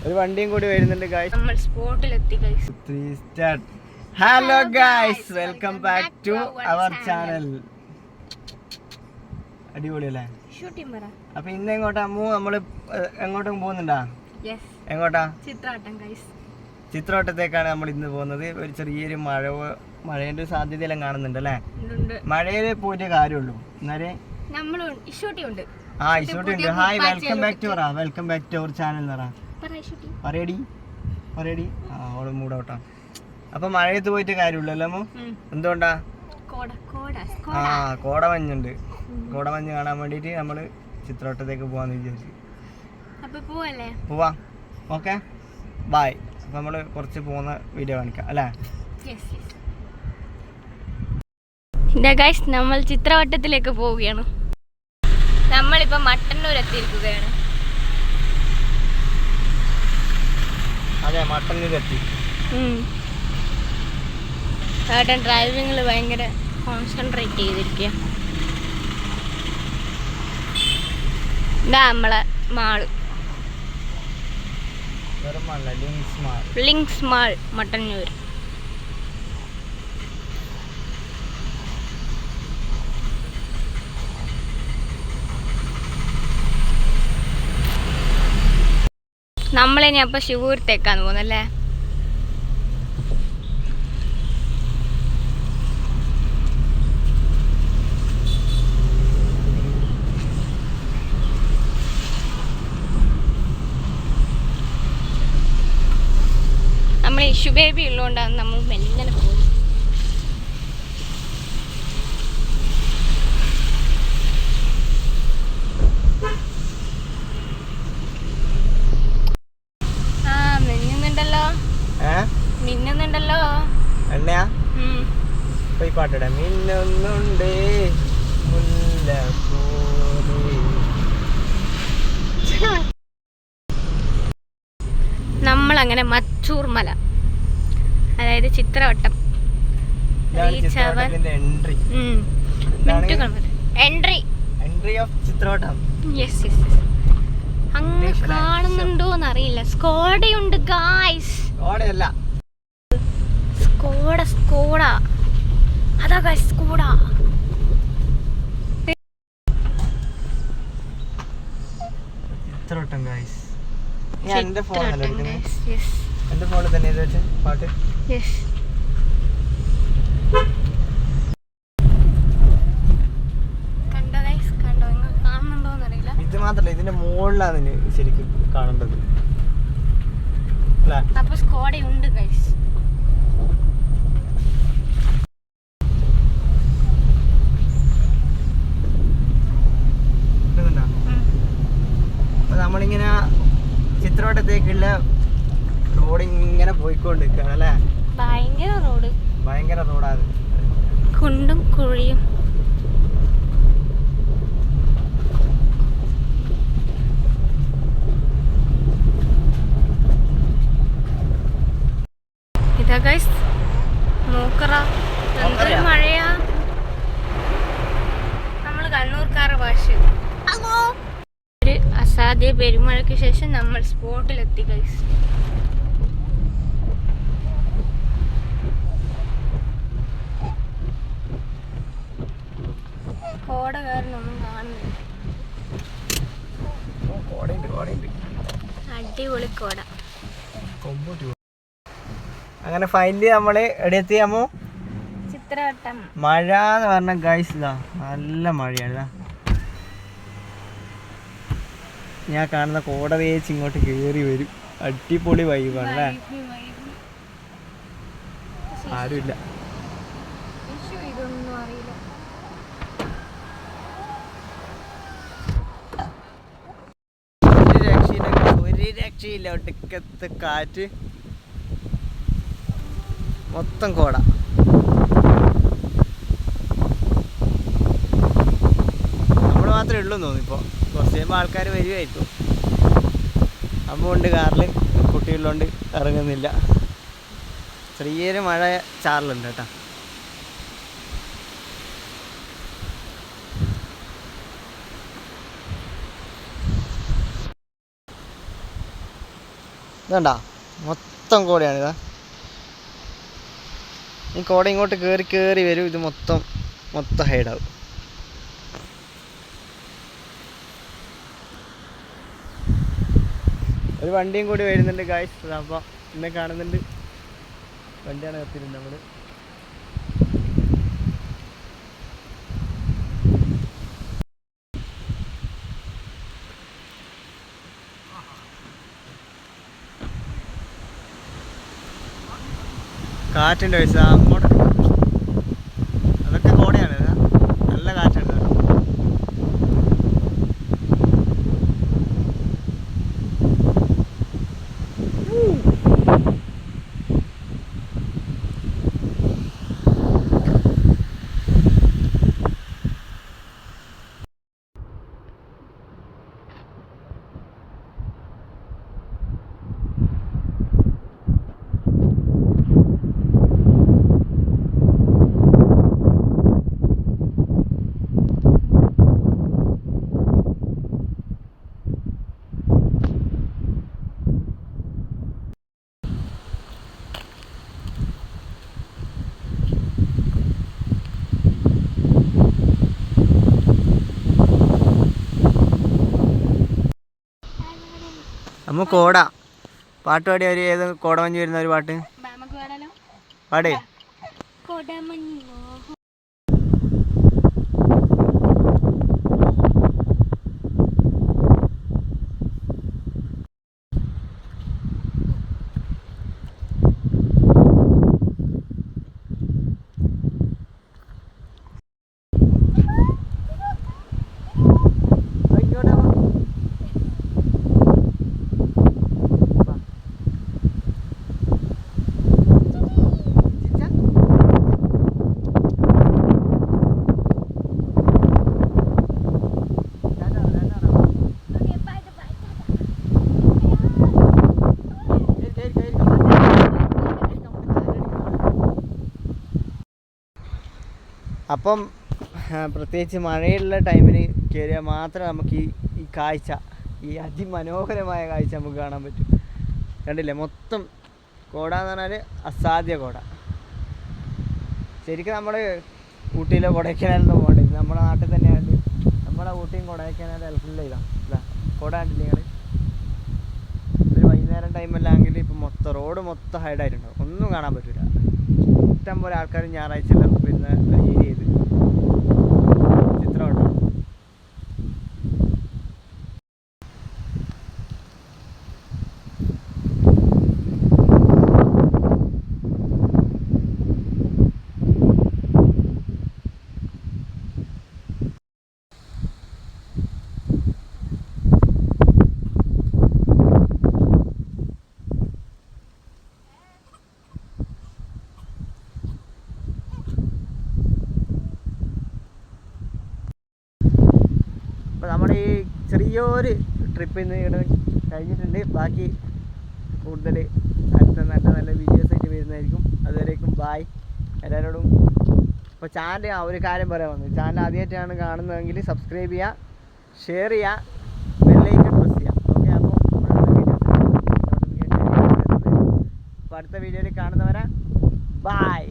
ഒരു വണ്ടിയും കൂടി വരുന്നുണ്ട് ഗൈസ്. നമ്മൾ സ്പോട്ടിലെത്തി guys. Hello guys, welcome back to our channel. അടിപൊളിയല്ലേ? അപ്പൊ ഇന്ന് എങ്ങോട്ടാ നമ്മള് എങ്ങോട്ടും പോകുന്നുണ്ടാ? എങ്ങോട്ടാ? ചിത്രോട്ടത്തേക്കാണ് നമ്മൾ ഇന്ന് പോകുന്നത്. ഒരു ചെറിയൊരു മഴേന്റെ സാധ്യതയെല്ലാം കാണുന്നുണ്ട് അല്ലേ? മഴയിൽ പോയിട്ട് കാര്യമുള്ളൂ. എന്നാലേ ഇഷൂട്ടി ഉണ്ട്. Hi, welcome back to our channel എന്ന് പറയടി. അവള് മൂടോട്ടാ. അപ്പൊ മഴയത്ത് പോയിട്ട് കാര്യമുള്ളൂ. എന്തുകൊണ്ടാ? കോടമഞ്ഞുണ്ട്. കോടമഞ്ഞ് കാണാൻ വേണ്ടിട്ട് നമ്മള് ചിത്രോട്ടത്തേക്ക് പോവാന്ന് വിചാരിച്ചു. പോവാ. Okay, bye. അപ്പൊ നമ്മള് കുറച്ച് പോകുന്ന വീഡിയോ കാണിക്കാം അല്ലേ? നമ്മൾ ചിത്രവട്ടത്തിലേക്ക് പോവുകയാണ്. നമ്മളിപ്പോ മട്ടന്നൂർ എത്തിയിരിക്കുകയാണ്. അതെ, മട്ടന്നൂർ എത്തി. ഏട്ടൻ ഡ്രൈവിങ്ങിൽ ഭയങ്കര കോൺസെൻട്രേറ്റ് ചെയ്തിരിക്കുക. ഇതാ നമ്മളെ മാള്, ലിങ്ക്സ് മാൾ മട്ടന്നൂർ. നമ്മളിനി അപ്പൊ ശിവൂരത്തേക്കാന്ന് പോകുന്നല്ലേ? നമ്മൾ ഇഷു ബേബി ഉള്ളതുകൊണ്ടാണ് നമ്മൾ മെല്ലിങ്ങനെ പോകും. മിന്നുന്നുണ്ടല്ലോ. എണ്ണയാ? പോയി പാട്ടിടാം. മിന്നുന്നുണ്ട് നമ്മളങ്ങനെ മച്ചൂർ മല, അതായത് ചിത്രവട്ടം അങ്ങ് കാണുന്നുണ്ടോന്ന് അറിയില്ല. സ്കോഡയുണ്ട് ഗായ്സ്. സ്കോഡ അതാ ഗൈസ്, സ്കോഡ. ചിത്രോട്ടം ഗൈസ്. എന്റെ ഫോണിൽ തന്നെ പാട്ട്. കണ്ടോ ഗൈസ്? കണ്ടോ? നിങ്ങൾ കാണുന്നുണ്ടോന്ന് അറിയില്ല. ഇത് മാത്രല്ല, ഇതിന്റെ മുകളിലാണ് ശരിക്കും കാണേണ്ടത്. അപ്പൊ സ്കോഡയുണ്ട് ഗൈസ്. നമ്മളിങ്ങനെ ചിത്രോട്ടത്തേക്കുള്ള റോഡ് ഇങ്ങനെ പോയിക്കൊണ്ടിരിക്കുകയാണ് അല്ലേ? ഭയങ്കര റോഡാണ്, കുണ്ടും കുഴിയും. ഇതാ ഗൈസ് നോക്കറ, എന്തൊരു മഴയാ. നമ്മള് കണ്ണൂർക്കാരുടെ ഭാഷ. ഒരു അസാധ്യ പെരുമഴയ്ക്ക് ശേഷം നമ്മൾ സ്പോട്ടിലെത്തി ഗൈസ്. കോട കാരണമൊന്നും കാണുന്നില്ല. അടിപൊളി കോട. അങ്ങനെ ഫൈനലി നമ്മള് എവിടെ എത്തിയാമോ? ചിത്രവട്ടം. മഴ എന്ന് പറഞ്ഞ ഗൈസ്, ഇതാ നല്ല മഴയാണ്. ഞാൻ കാണുന്ന കോട വേച്ച് ഇങ്ങോട്ട് കയറി വരും. അടിപൊളി വൈബാണ് അല്ലേ? ആരുമില്ല. ഒരു രക്ഷയില്ല. ഒടുക്കത്തെ കാറ്റ്, മൊത്തം കോട. നമ്മൾ മാത്രമേ ഉള്ളൂ തോന്നുന്നു. ഇപ്പോൾ കുറച്ച് കഴിയുമ്പോൾ ആൾക്കാർ വരുമായിരിക്കും. അമ്മ ഉണ്ട് കാറിൽ, കുട്ടികളുണ്ട്, ഇറങ്ങുന്നില്ല. ചെറിയൊരു മഴ ചാറലുണ്ട് കേട്ടോ. ഇതണ്ടാ മൊത്തം കോടയാണ് ഇതാ. ഈ കോട ഇങ്ങോട്ട് കയറി കയറി വരും. ഇത് മൊത്തം ഹൈഡാവും. ഒരു വണ്ടിയും കൂടി വരുന്നുണ്ട് ഗായ്സ്. അപ്പം എന്നെ കാണുന്നുണ്ട്. വണ്ടിയാണ് നിർത്തിയിട്ടുണ്ട് നമ്മൾ. കാറ്റുണ്ട് പൈസ അങ്ങോട്ട്. അതൊക്കെ കോടയാണ്. നല്ല കാറ്റുണ്ട്. നമ്മ കോട പാട്ട് പാടി. ഒരു ഏത് കോടമഞ്ഞ് വരുന്ന ഒരു പാട്ട് പാടേ. അപ്പം പ്രത്യേകിച്ച് മഴയുള്ള ടൈമിൽ കയറിയാൽ മാത്രമേ നമുക്ക് ഈ കാഴ്ച, ഈ അതിമനോഹരമായ കാഴ്ച നമുക്ക് കാണാൻ പറ്റും. കണ്ടില്ലേ മൊത്തം കോട എന്ന് പറഞ്ഞാൽ അസാധ്യ കോട. ശരിക്കും നമ്മൾ ഊട്ടിയിലോ കൊടൈക്കനാലൊന്നും പോകണ്ടേ. നമ്മുടെ നാട്ടിൽ തന്നെയായിട്ട് നമ്മളെ ഊട്ടിയും കൊടൈക്കനാലും ഹെൽപ്ഫുൾ ഇതാ കോട കണ്ടില്ലേ നിങ്ങൾ. ഒരു വൈകുന്നേരം ടൈമല്ലാങ്കിൽ ഇപ്പം മൊത്തം റോഡ് മൊത്തം ഹൈഡായിട്ടുണ്ടാവും. ഒന്നും കാണാൻ പറ്റില്ല. ഇഷ്ടം പോലെ ആൾക്കാർ ഞായറാഴ്ച വരുന്ന ഏരിയ ഇത് ചിത്രമുണ്ടോ. അപ്പോൾ നമ്മുടെ ഈ ചെറിയൊരു ട്രിപ്പ് ഇന്ന് ഇവിടെ കഴിഞ്ഞിട്ടുണ്ട്. ബാക്കി കൂടുതൽ അടുത്ത നല്ല വീഡിയോസ് ആയിട്ട് വരുന്നതായിരിക്കും. അതുവരേക്കും ബായ് എല്ലാവരോടും. അപ്പോൾ ചാനൽ ഒരു കാര്യം പറയാൻ വന്നു. ചാനൽ ആദ്യമായിട്ടാണ് കാണുന്നതെങ്കിൽ സബ്സ്ക്രൈബ് ചെയ്യുക, ഷെയർ ചെയ്യുക, ബെല്ലൈക്കൺ പ്രസ് ചെയ്യുക. ഓക്കെ. അപ്പോൾ അടുത്ത വീഡിയോയിൽ കാണുന്നവരെ ബായ്.